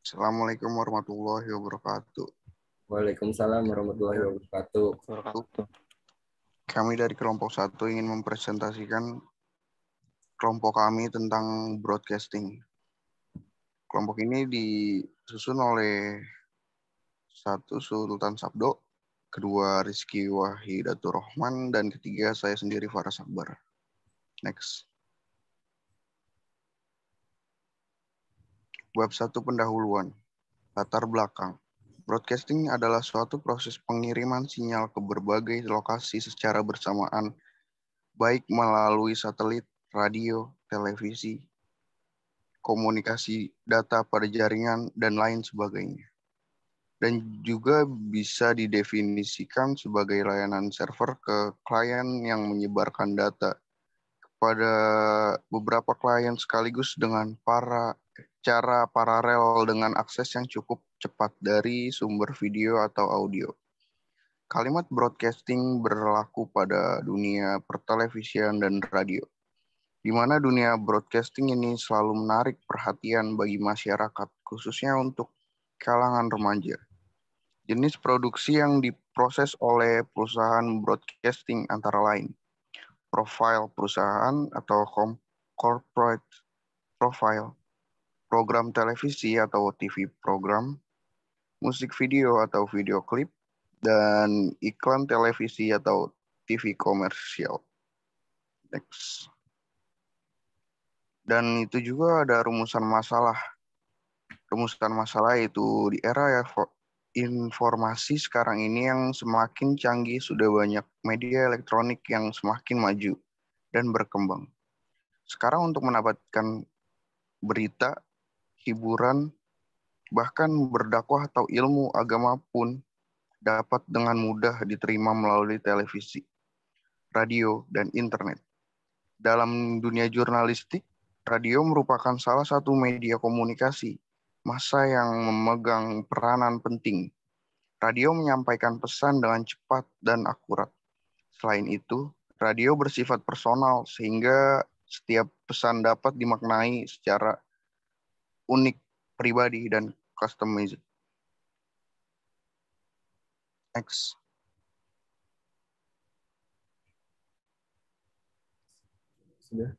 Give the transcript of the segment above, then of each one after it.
Assalamualaikum warahmatullahi wabarakatuh. Waalaikumsalam warahmatullahi wabarakatuh. Kami dari kelompok 1 ingin mempresentasikan kelompok kami tentang broadcasting. Kelompok ini disusun oleh 1 Sultan Sabdo, kedua Rizky Wahidatur Rahman, dan ketiga saya sendiri Faras Akbar. Next. Bab 1 pendahuluan. Latar belakang. Broadcasting adalah suatu proses pengiriman sinyal ke berbagai lokasi secara bersamaan, baik melalui satelit, radio, televisi, komunikasi data pada jaringan, dan lain sebagainya. Dan juga bisa didefinisikan sebagai layanan server ke klien yang menyebarkan data kepada beberapa klien sekaligus dengan cara paralel dengan akses yang cukup cepat dari sumber video atau audio. Kalimat broadcasting berlaku pada dunia pertelevisian dan radio, di mana dunia broadcasting ini selalu menarik perhatian bagi masyarakat, khususnya untuk kalangan remaja. Jenis produksi yang diproses oleh perusahaan broadcasting antara lain profile perusahaan atau corporate profile, program televisi atau TV program, musik video atau video klip, dan iklan televisi atau TV komersial. Next. Dan itu juga ada rumusan masalah. Rumusan masalah itu di era informasi sekarang ini yang semakin canggih, sudah banyak media elektronik yang semakin maju dan berkembang. Sekarang untuk mendapatkan berita, hiburan, bahkan berdakwah atau ilmu agama pun dapat dengan mudah diterima melalui televisi, radio, dan internet. Dalam dunia jurnalistik, radio merupakan salah satu media komunikasi massa yang memegang peranan penting. Radio menyampaikan pesan dengan cepat dan akurat. Selain itu, radio bersifat personal sehingga setiap pesan dapat dimaknai secara unik, pribadi, dan customized. Next. Sudah.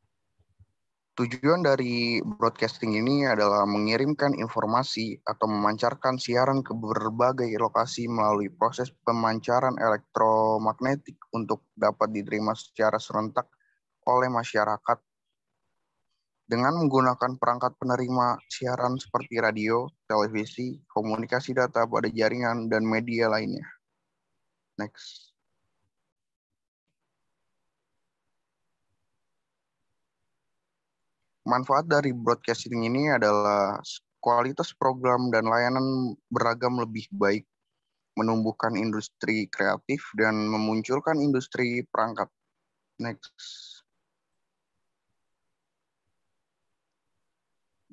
Tujuan dari broadcasting ini adalah mengirimkan informasi atau memancarkan siaran ke berbagai lokasi melalui proses pemancaran elektromagnetik untuk dapat diterima secara serentak oleh masyarakat dengan menggunakan perangkat penerima siaran seperti radio, televisi, komunikasi data pada jaringan, dan media lainnya. Next. Manfaat dari broadcasting ini adalah kualitas program dan layanan beragam lebih baik, menumbuhkan industri kreatif, dan memunculkan industri perangkat. Next.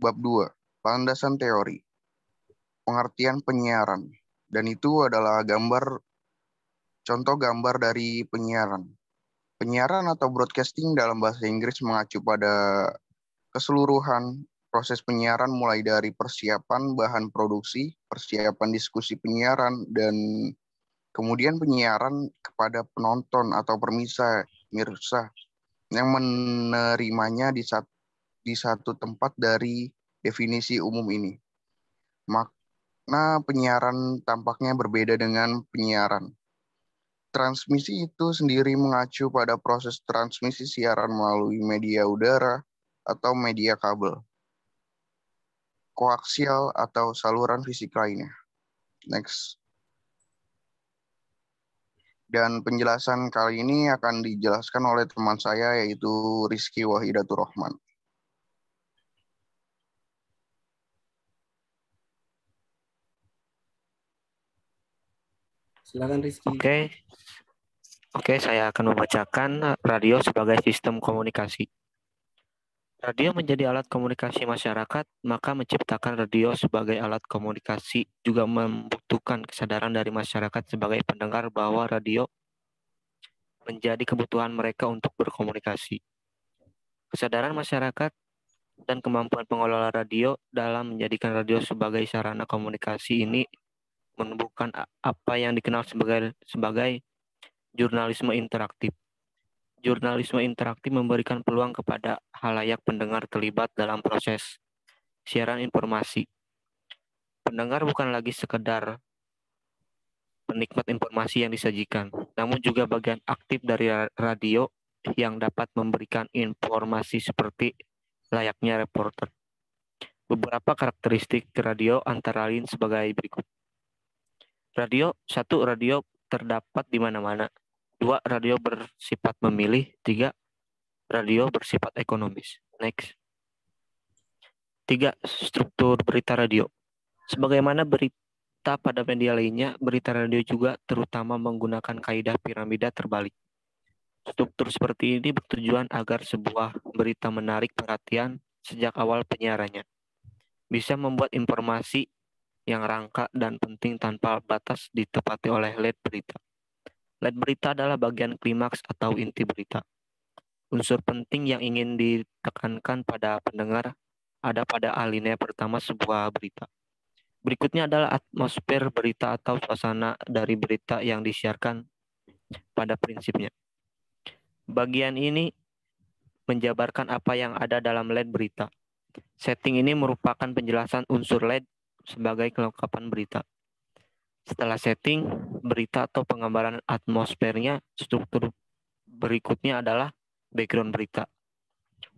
Bab 2. Landasan teori. Pengertian penyiaran. Dan itu adalah contoh gambar dari penyiaran. Penyiaran atau broadcasting dalam bahasa Inggris mengacu pada keseluruhan proses penyiaran mulai dari persiapan bahan produksi, persiapan diskusi penyiaran, dan kemudian penyiaran kepada penonton atau mirsa yang menerimanya di satu tempat. Dari definisi umum ini, makna penyiaran tampaknya berbeda dengan penyiaran. Transmisi itu sendiri mengacu pada proses transmisi siaran melalui media udara atau media kabel, koaksial, atau saluran fisik lainnya. Next. Dan penjelasan kali ini akan dijelaskan oleh teman saya, yaitu Rizky Wahidatur Rahman. Silakan Rizky. Oke, saya akan membacakan radio sebagai sistem komunikasi. Radio menjadi alat komunikasi masyarakat, maka menciptakan radio sebagai alat komunikasi juga membutuhkan kesadaran dari masyarakat sebagai pendengar bahwa radio menjadi kebutuhan mereka untuk berkomunikasi. Kesadaran masyarakat dan kemampuan pengelola radio dalam menjadikan radio sebagai sarana komunikasi ini menumbuhkan apa yang dikenal sebagai jurnalisme interaktif. Jurnalisme interaktif memberikan peluang kepada khalayak pendengar terlibat dalam proses siaran informasi. Pendengar bukan lagi sekedar penikmat informasi yang disajikan, namun juga bagian aktif dari radio yang dapat memberikan informasi seperti layaknya reporter. Beberapa karakteristik radio antara lain sebagai berikut. Radio terdapat di mana-mana. 2. Radio bersifat memilih. 3. Radio bersifat ekonomis. Next. 3. Struktur berita radio. Sebagaimana berita pada media lainnya, berita radio juga terutama menggunakan kaidah piramida terbalik. Struktur seperti ini bertujuan agar sebuah berita menarik perhatian sejak awal penyiarannya. Bisa membuat informasi yang rangka dan penting tanpa batas ditepati oleh lead berita. Lead berita adalah bagian klimaks atau inti berita. Unsur penting yang ingin ditekankan pada pendengar ada pada alinea pertama sebuah berita. Berikutnya adalah atmosfer berita atau suasana dari berita yang disiarkan pada prinsipnya. Bagian ini menjabarkan apa yang ada dalam lead berita. Setting ini merupakan penjelasan unsur lead sebagai kelengkapan berita. Setelah setting berita atau penggambaran atmosfernya, struktur berikutnya adalah background berita.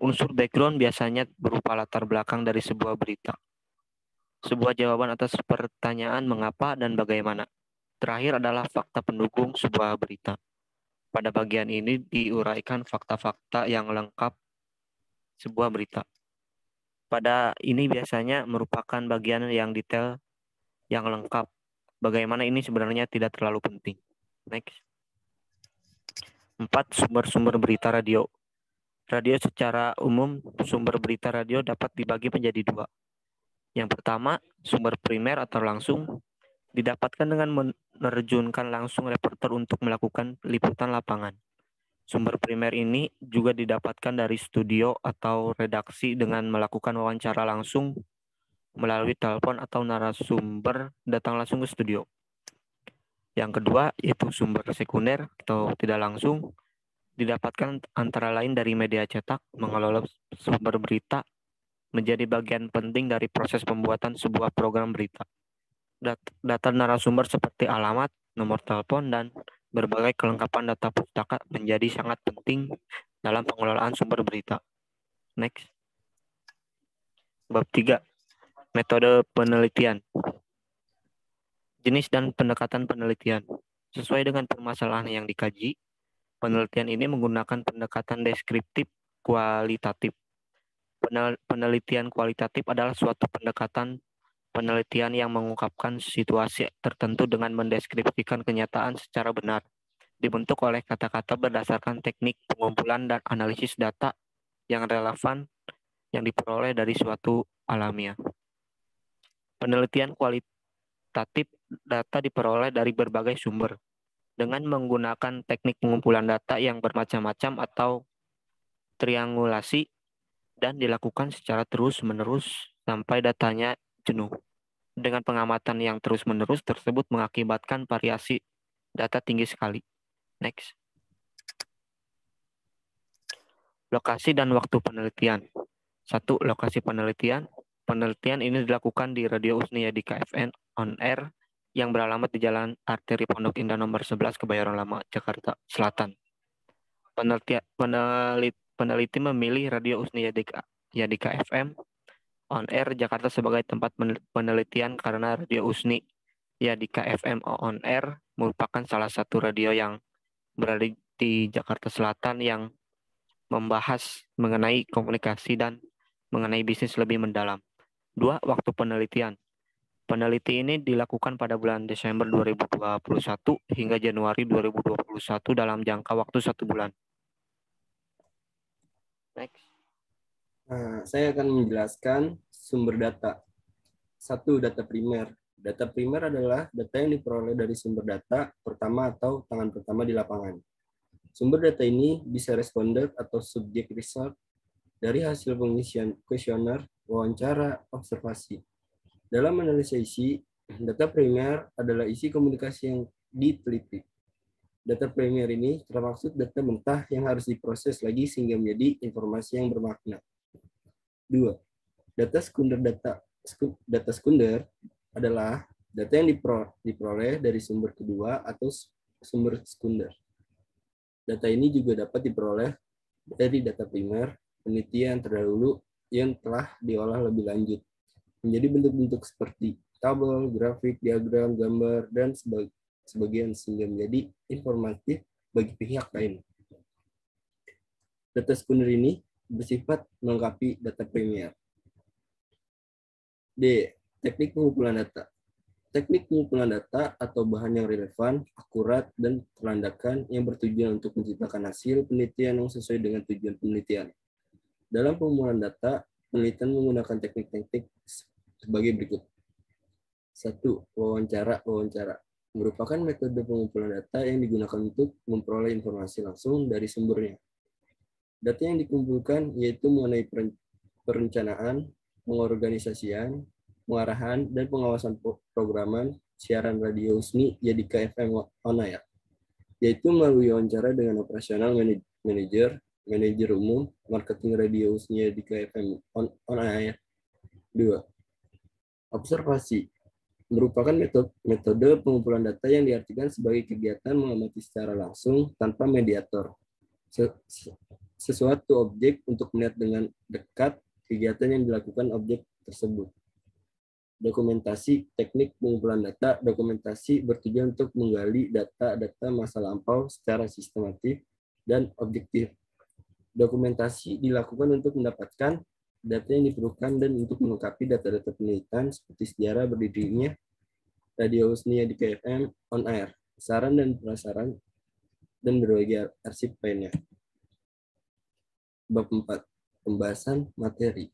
Unsur background biasanya berupa latar belakang dari sebuah berita. Sebuah jawaban atas pertanyaan mengapa dan bagaimana. Terakhir adalah fakta pendukung sebuah berita. Pada bagian ini diuraikan fakta-fakta yang lengkap sebuah berita. Pada ini biasanya merupakan bagian yang detail yang lengkap. Bagaimana ini sebenarnya tidak terlalu penting. Next. 4. Sumber-sumber berita radio. Radio secara umum, sumber berita radio dapat dibagi menjadi 2. Yang pertama, sumber primer atau langsung, didapatkan dengan menerjunkan langsung reporter untuk melakukan liputan lapangan. Sumber primer ini juga didapatkan dari studio atau redaksi dengan melakukan wawancara langsung melalui telepon atau narasumber datang langsung ke studio. Yang kedua, yaitu sumber sekunder atau tidak langsung, didapatkan antara lain dari media cetak. Mengelola sumber berita menjadi bagian penting dari proses pembuatan sebuah program berita. Data narasumber seperti alamat, nomor telepon, dan berbagai kelengkapan data pustaka menjadi sangat penting dalam pengelolaan sumber berita. Next. Bab 3. Metode penelitian. Jenis dan pendekatan penelitian. Sesuai dengan permasalahan yang dikaji, penelitian ini menggunakan pendekatan deskriptif kualitatif. Penelitian kualitatif adalah suatu pendekatan penelitian yang mengungkapkan situasi tertentu dengan mendeskripsikan kenyataan secara benar, dibentuk oleh kata-kata berdasarkan teknik pengumpulan dan analisis data yang relevan yang diperoleh dari suatu alamiah. Penelitian kualitatif data diperoleh dari berbagai sumber dengan menggunakan teknik pengumpulan data yang bermacam-macam atau triangulasi dan dilakukan secara terus-menerus sampai datanya jenuh. Dengan pengamatan yang terus-menerus tersebut mengakibatkan variasi data tinggi sekali. Next. Lokasi dan waktu penelitian. 1. Lokasi penelitian. Penelitian ini dilakukan di Radio Usnia Yadika FM on air yang beralamat di Jalan Arteri Pondok Indah nomor 11 Kebayoran Lama, Jakarta Selatan. Peneliti memilih Radio Usnia Yadika FM on air Jakarta sebagai tempat penelitian karena Radio Usni Yadika FM on air merupakan salah satu radio yang berada di Jakarta Selatan yang membahas mengenai komunikasi dan mengenai bisnis lebih mendalam. 2. Waktu penelitian. Peneliti ini dilakukan pada bulan Desember 2021 hingga Januari 2021 dalam jangka waktu 1 bulan. Next. Nah, saya akan menjelaskan sumber data. 1. Data primer. Data primer adalah data yang diperoleh dari sumber data pertama atau tangan pertama di lapangan. Sumber data ini bisa responder atau subjek result dari hasil pengisian kuesioner, wawancara, observasi. Dalam analisis, data primer adalah isi komunikasi yang diteliti. Data primer ini termaksud data mentah yang harus diproses lagi sehingga menjadi informasi yang bermakna. 2. Data sekunder. Data sekunder adalah data yang diperoleh dari sumber kedua atau sumber sekunder. Data ini juga dapat diperoleh dari data primer, penelitian terdahulu yang telah diolah lebih lanjut, menjadi bentuk-bentuk seperti tabel, grafik, diagram, gambar, dan sebagian sehingga menjadi informatif bagi pihak lain. Data sekunder ini bersifat melengkapi data primer. D. Teknik pengumpulan data. Teknik pengumpulan data atau bahan yang relevan, akurat, dan terlandakan yang bertujuan untuk menciptakan hasil penelitian yang sesuai dengan tujuan penelitian. Dalam pengumpulan data, penelitian menggunakan teknik-teknik sebagai berikut. 1. Wawancara. Merupakan metode pengumpulan data yang digunakan untuk memperoleh informasi langsung dari sumbernya. Data yang dikumpulkan yaitu mengenai perencanaan, pengorganisasian, pengarahan, dan pengawasan programan siaran radio USNI Yadika FM on air, yaitu melalui wawancara dengan operasional manager umum, marketing radio USNI Yadika FM on air. 2. Observasi. Merupakan metode pengumpulan data yang diartikan sebagai kegiatan mengamati secara langsung tanpa mediator sesuatu objek untuk melihat dengan dekat kegiatan yang dilakukan objek tersebut. Dokumentasi. Teknik pengumpulan data. Dokumentasi bertujuan untuk menggali data-data masa lampau secara sistematis dan objektif. Dokumentasi dilakukan untuk mendapatkan data yang diperlukan dan untuk melengkapi data-data penelitian seperti sejarah berdirinya Radio USNI Yadika FM on air, saran dan prasaran, dan berbagai arsip lainnya. Bab 4. Pembahasan materi.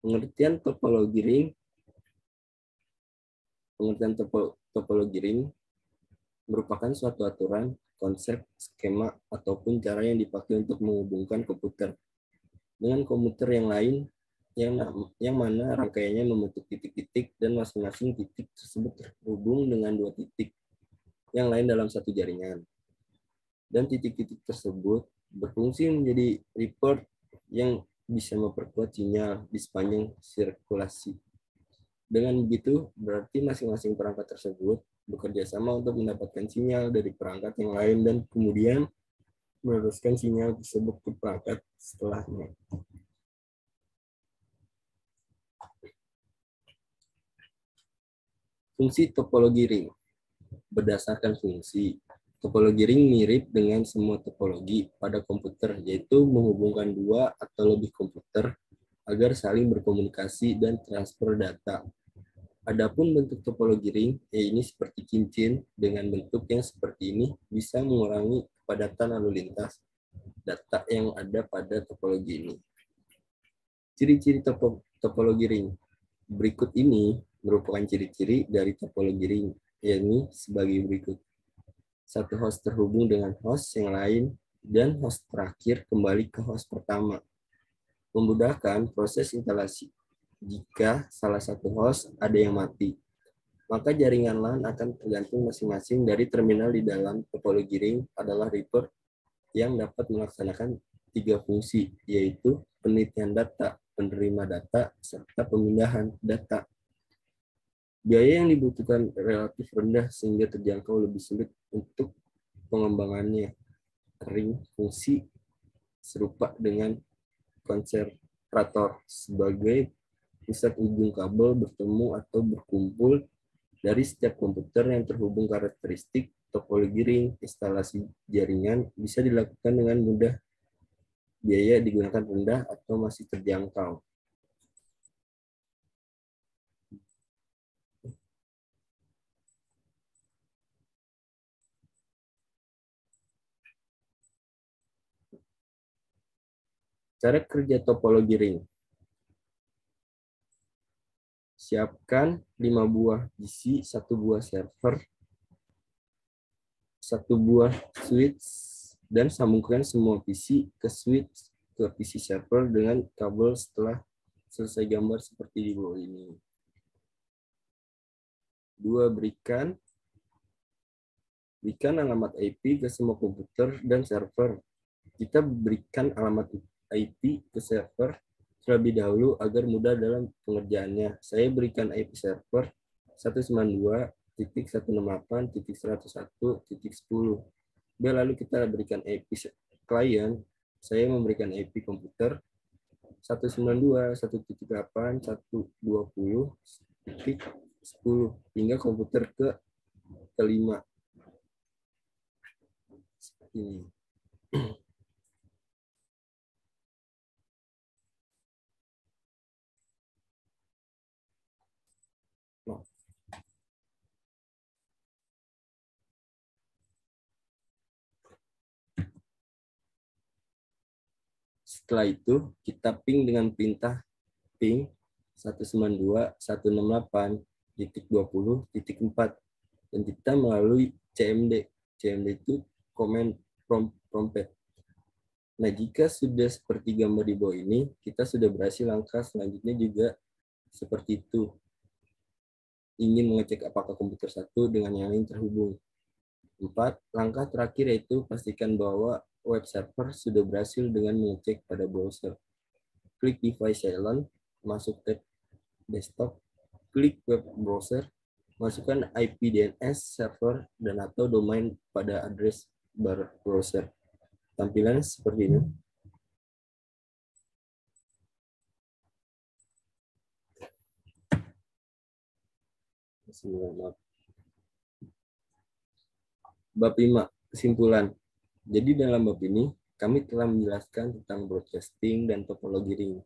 Pengertian topologi ring. Pengertian topologi ring merupakan suatu aturan, konsep, skema, ataupun cara yang dipakai untuk menghubungkan komputer dengan komputer yang lain yang mana rangkaiannya membentuk titik-titik dan masing-masing titik tersebut terhubung dengan dua titik yang lain dalam satu jaringan. Dan titik-titik tersebut berfungsi menjadi report yang bisa memperkuat sinyal di sepanjang sirkulasi. Dengan begitu, berarti masing-masing perangkat tersebut bekerja sama untuk mendapatkan sinyal dari perangkat yang lain dan kemudian meneruskan sinyal tersebut ke perangkat setelahnya. Fungsi topologi ring. Berdasarkan fungsi, topologi ring mirip dengan semua topologi pada komputer, yaitu menghubungkan dua atau lebih komputer agar saling berkomunikasi dan transfer data. Adapun bentuk topologi ring, ini seperti cincin, dengan bentuk yang seperti ini bisa mengurangi kepadatan lalu lintas data yang ada pada topologi ini. Ciri-ciri topologi ring. Berikut ini merupakan ciri-ciri dari topologi ring, yakni sebagai berikut. Satu host terhubung dengan host yang lain, dan host terakhir kembali ke host pertama. Memudahkan proses instalasi. Jika salah satu host ada yang mati, maka jaringan LAN akan tergantung masing-masing dari terminal di dalam topologi ring adalah report yang dapat melaksanakan 3 fungsi, yaitu penelitian data, penerima data, serta pemindahan data. Biaya yang dibutuhkan relatif rendah sehingga terjangkau lebih sulit untuk pengembangannya. Ring fungsi serupa dengan konsentrator sebagai pusat ujung kabel bertemu atau berkumpul dari setiap komputer yang terhubung. Karakteristik topologi ring instalasi jaringan bisa dilakukan dengan mudah, biaya digunakan rendah atau masih terjangkau. Cara kerja topologi ring. Siapkan 5 buah PC, 1 buah server, 1 buah switch, dan sambungkan semua PC ke ke PC server dengan kabel setelah selesai gambar seperti di bawah ini. 2. Berikan alamat IP ke semua komputer dan server. Kita berikan alamat IP ke server terlebih dahulu agar mudah dalam pengerjaannya. Saya berikan IP server 192.168.101.10. Lalu kita berikan IP klien. Saya memberikan IP komputer 192.168.120.10 hingga komputer kelima. Seperti ini. Setelah itu, kita ping dengan perintah ping 192.168.20.4 dan kita melalui CMD. CMD itu command prompt. Nah, jika sudah seperti gambar di bawah ini, kita sudah berhasil. Langkah selanjutnya juga seperti itu. Ingin mengecek apakah komputer satu dengan yang lain terhubung. 4. Langkah terakhir yaitu pastikan bahwa web server sudah berhasil dengan mengecek pada browser. Klik device silent, masuk tab desktop, klik web browser, masukkan IP DNS server dan atau domain pada address bar browser. Tampilan seperti ini. Bab 5. Kesimpulan. Jadi dalam bab ini, kami telah menjelaskan tentang broadcasting dan topologi ring.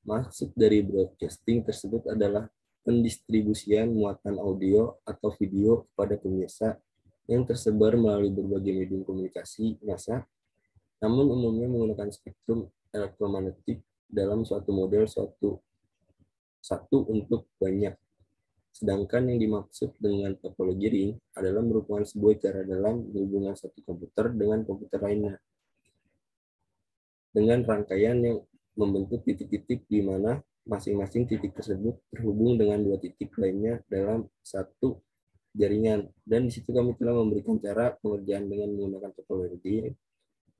Maksud dari broadcasting tersebut adalah pendistribusian muatan audio atau video kepada pemirsa yang tersebar melalui berbagai medium komunikasi massa, namun umumnya menggunakan spektrum elektromagnetik dalam suatu model satu untuk banyak. Sedangkan yang dimaksud dengan topologi ring adalah merupakan sebuah cara dalam hubungan satu komputer dengan komputer lainnya dengan rangkaian yang membentuk titik-titik di mana masing-masing titik tersebut terhubung dengan dua titik lainnya dalam satu jaringan. Dan di situ kami telah memberikan cara pengerjaan dengan menggunakan topologi.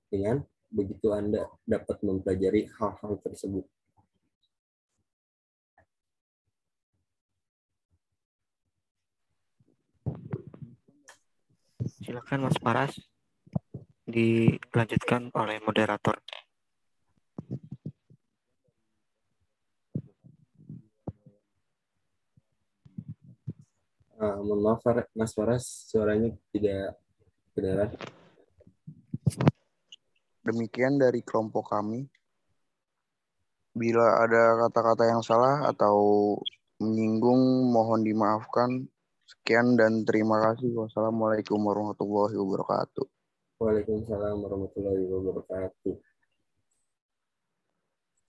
Dengan begitu Anda dapat mempelajari hal-hal tersebut. Silakan Mas Paras, dilanjutkan oleh moderator. Mohon maaf Mas Faras, suaranya tidak kedengaran. Demikian dari kelompok kami. Bila ada kata-kata yang salah atau menyinggung, mohon dimaafkan. Sekian dan terima kasih. Wassalamualaikum warahmatullahi wabarakatuh. Waalaikumsalam warahmatullahi wabarakatuh.